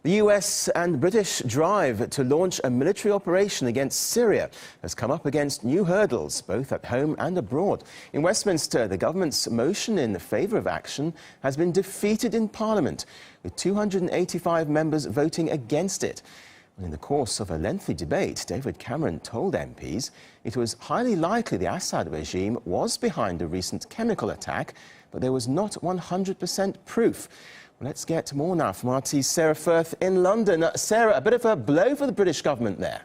The US and British drive to launch a military operation against Syria has come up against new hurdles, both at home and abroad. In Westminster, the government's motion in favour of action has been defeated in Parliament, with 285 members voting against it. In the course of a lengthy debate, David Cameron told MPs it was highly likely the Assad regime was behind a recent chemical attack, but there was not 100% proof. Well, let's get more now from RT's Sarah Firth in London. Sarah, a bit of a blow for the British government there.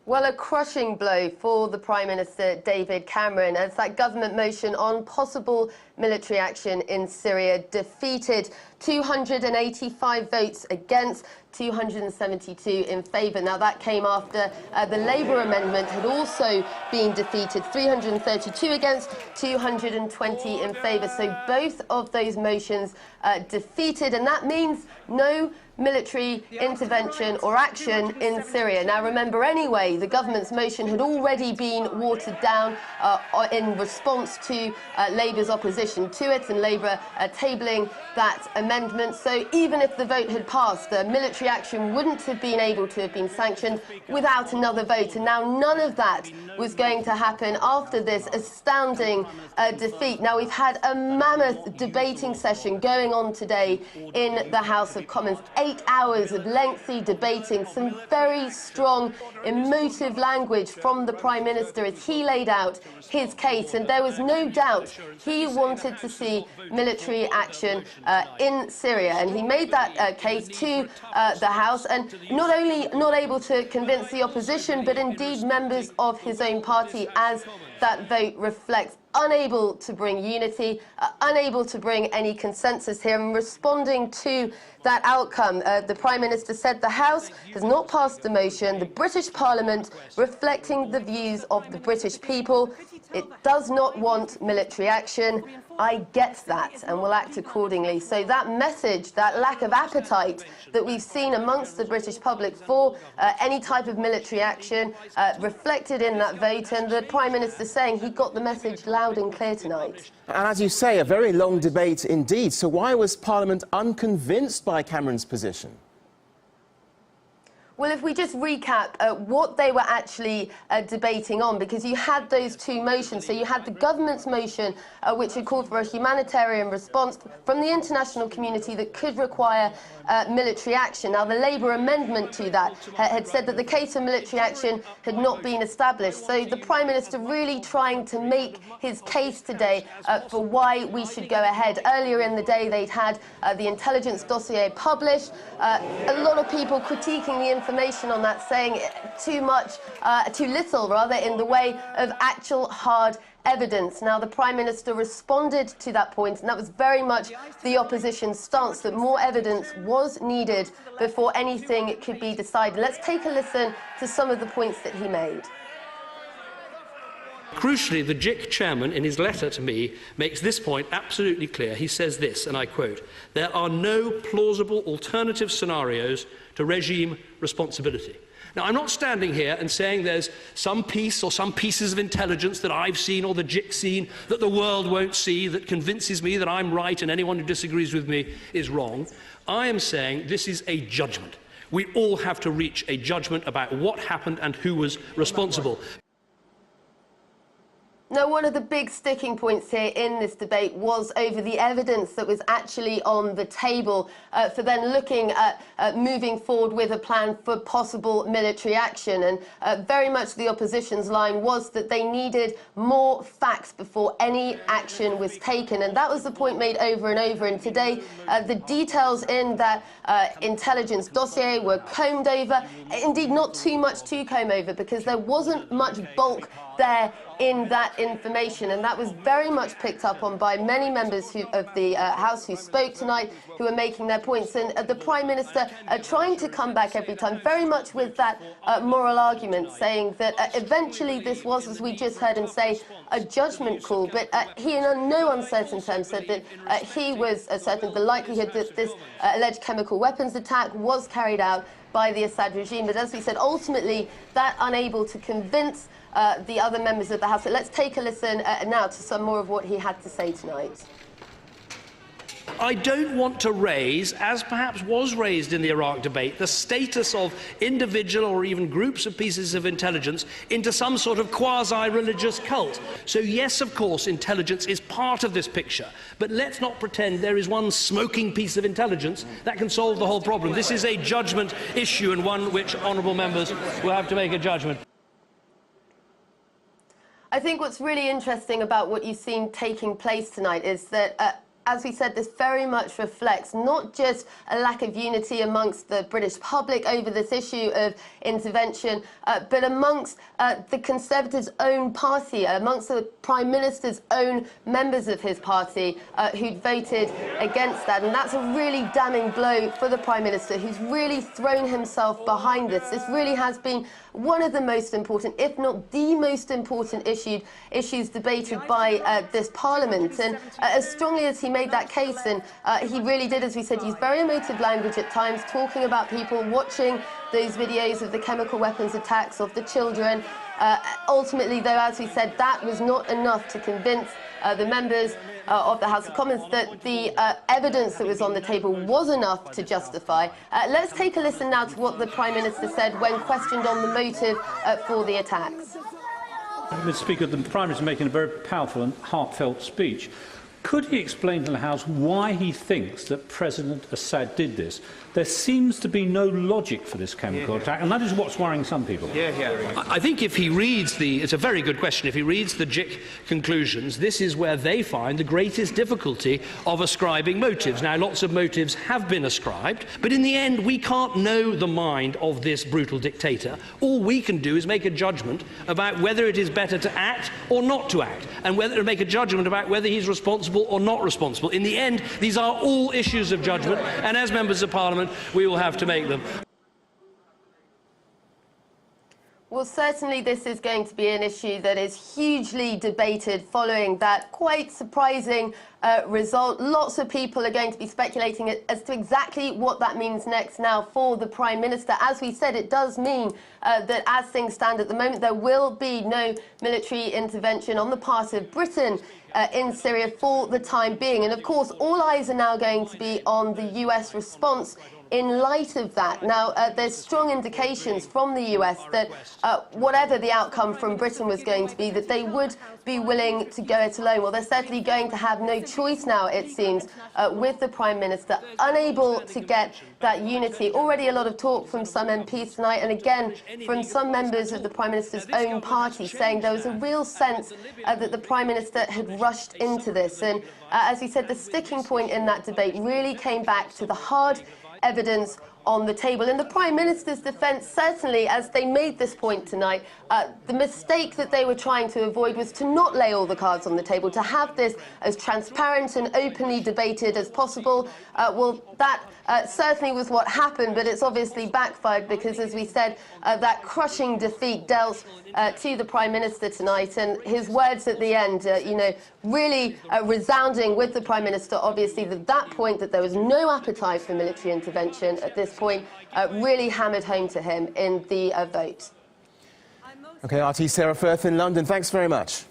Well, a crushing blow for the Prime Minister, David Cameron, as that government motion on possible military action in Syria defeated. 285 votes against, 272 in favour. Now, that came after the Labour amendment had also been defeated. 332 against, 220 in favour. So both of those motions defeated, and that means no military intervention or action in Syria. Now, remember anyway, the government's motion had already been watered down in response to Labour's opposition to it, and Labour tabling that amendment. So even if the vote had passed, military action wouldn't have been able to have been sanctioned without another vote. And now none of that was going to happen after this astounding defeat. Now, we've had a mammoth debating session going on today in the House of Commons. 8 hours of lengthy debating, some very strong, emotive language from the Prime Minister as he laid out his case. And there was no doubt he wanted to see military action in Syria. And he made that case to the House, and not only not able to convince the opposition, but indeed members of his own party, as that vote reflects. Unable to bring unity, unable to bring any consensus here. And responding to that outcome, the Prime Minister said the House has not passed the motion. The British Parliament, reflecting the views of the British people, it does not want military action. I get that and will act accordingly. So that message, that lack of appetite that we've seen amongst the British public for any type of military action reflected in that vote, and the Prime Minister saying he got the message loud and clear tonight. And as you say, a very long debate indeed. So why was Parliament unconvinced by Cameron's position? Well, if we just recap what they were actually debating on, because you had those two motions. So you had the government's motion, which had called for a humanitarian response from the international community that could require military action. Now, the Labour amendment to that had said that the case for military action had not been established. So the Prime Minister really trying to make his case today for why we should go ahead. Earlier in the day, they'd had the intelligence dossier published. A lot of people critiquing the information on that, saying too little rather, in the way of actual hard evidence. Now, the Prime Minister responded to that point, and that was very much the opposition's stance, that more evidence was needed before anything could be decided. Let's take a listen to some of the points that he made. Crucially, the JIC chairman, in his letter to me, makes this point absolutely clear. He says this, and I quote, "There are no plausible alternative scenarios to regime responsibility." Now, I'm not standing here and saying there's some piece or some pieces of intelligence that I've seen or the JIC's seen that the world won't see that convinces me that I'm right and anyone who disagrees with me is wrong. I am saying this is a judgment. We all have to reach a judgment about what happened and who was responsible. Now, one of the big sticking points here in this debate was over the evidence that was actually on the table for then looking at moving forward with a plan for possible military action. And very much the opposition's line was that they needed more facts before any action was taken. And that was the point made over and over. And today, the details in that intelligence dossier were combed over. Indeed, not too much to comb over, because there wasn't much bulk there in that information, and that was very much picked up on by many members of the House who spoke tonight, who were making their points. And the Prime Minister trying to come back every time, very much with that moral argument, saying that eventually this was, as we just heard him say, a judgment call. But he, in no uncertain terms, said that he was certain the likelihood that this alleged chemical weapons attack was carried out by the Assad regime. But as we said, ultimately, that unable to convince the other members of the House. So let's take a listen now to some more of what he had to say tonight. I don't want to raise, as perhaps was raised in the Iraq debate, the status of individual or even groups of pieces of intelligence into some sort of quasi-religious cult. So yes, of course, intelligence is part of this picture, but let's not pretend there is one smoking piece of intelligence that can solve the whole problem. This is a judgment issue, and one which honourable members will have to make a judgment. I think what's really interesting about what you've seen taking place tonight is that, as we said, this very much reflects not just a lack of unity amongst the British public over this issue of intervention, but amongst the Conservatives' own party, amongst the Prime Minister's own members of his party who'd voted against that. And that's a really damning blow for the Prime Minister, who's really thrown himself behind this. This really has been one of the most important, if not the most important issues debated by this Parliament. And as strongly as he made that case, and he really did, as we said, use very emotive language at times, talking about people watching those videos of the chemical weapons attacks of the children. Ultimately, though, as we said, that was not enough to convince the members of the House of Commons that the evidence that was on the table was enough to justify. Let's take a listen now to what the Prime Minister said when questioned on the motive for the attacks. Mr. Speaker, the Prime Minister is making a very powerful and heartfelt speech. Could he explain to the House why he thinks that President Assad did this? There seems to be no logic for this chemical attack, and that is what's worrying some people. I think if he reads it's a very good question, if he reads the JIC conclusions, this is where they find the greatest difficulty of ascribing motives. Now, lots of motives have been ascribed, but in the end, we can't know the mind of this brutal dictator. All we can do is make a judgment about whether it is better to act or not to act, and whether to make a judgment about whether he's responsible or not responsible. In the end, these are all issues of judgment, and as members of Parliament, we will have to make them. Well, certainly this is going to be an issue that is hugely debated following that quite surprising result. Lots of people are going to be speculating as to exactly what that means next now for the Prime Minister. As we said, it does mean that as things stand at the moment, there will be no military intervention on the part of Britain in Syria for the time being. And of course, all eyes are now going to be on the US response in light of that. Now, there's strong indications from the US that whatever the outcome from Britain was going to be, that they would be willing to go it alone. Well, they're certainly going to have no choice now, it seems, with the Prime Minister unable to get that unity. Already a lot of talk from some MPs tonight, and again from some members of the Prime Minister's own party, saying there was a real sense that the Prime Minister had rushed into this. And as we said, the sticking point in that debate really came back to the hard evidence on the table. In the Prime Minister's defence, certainly, as they made this point tonight, the mistake that they were trying to avoid was to not lay all the cards on the table, to have this as transparent and openly debated as possible. Well, that certainly was what happened, but it's obviously backfired because, as we said, that crushing defeat dealt to the Prime Minister tonight, and his words at the end, really resounding with the Prime Minister, obviously, that point that there was no appetite for military intervention at this point really hammered home to him in the vote. OK, RT Sarah Firth in London, thanks very much.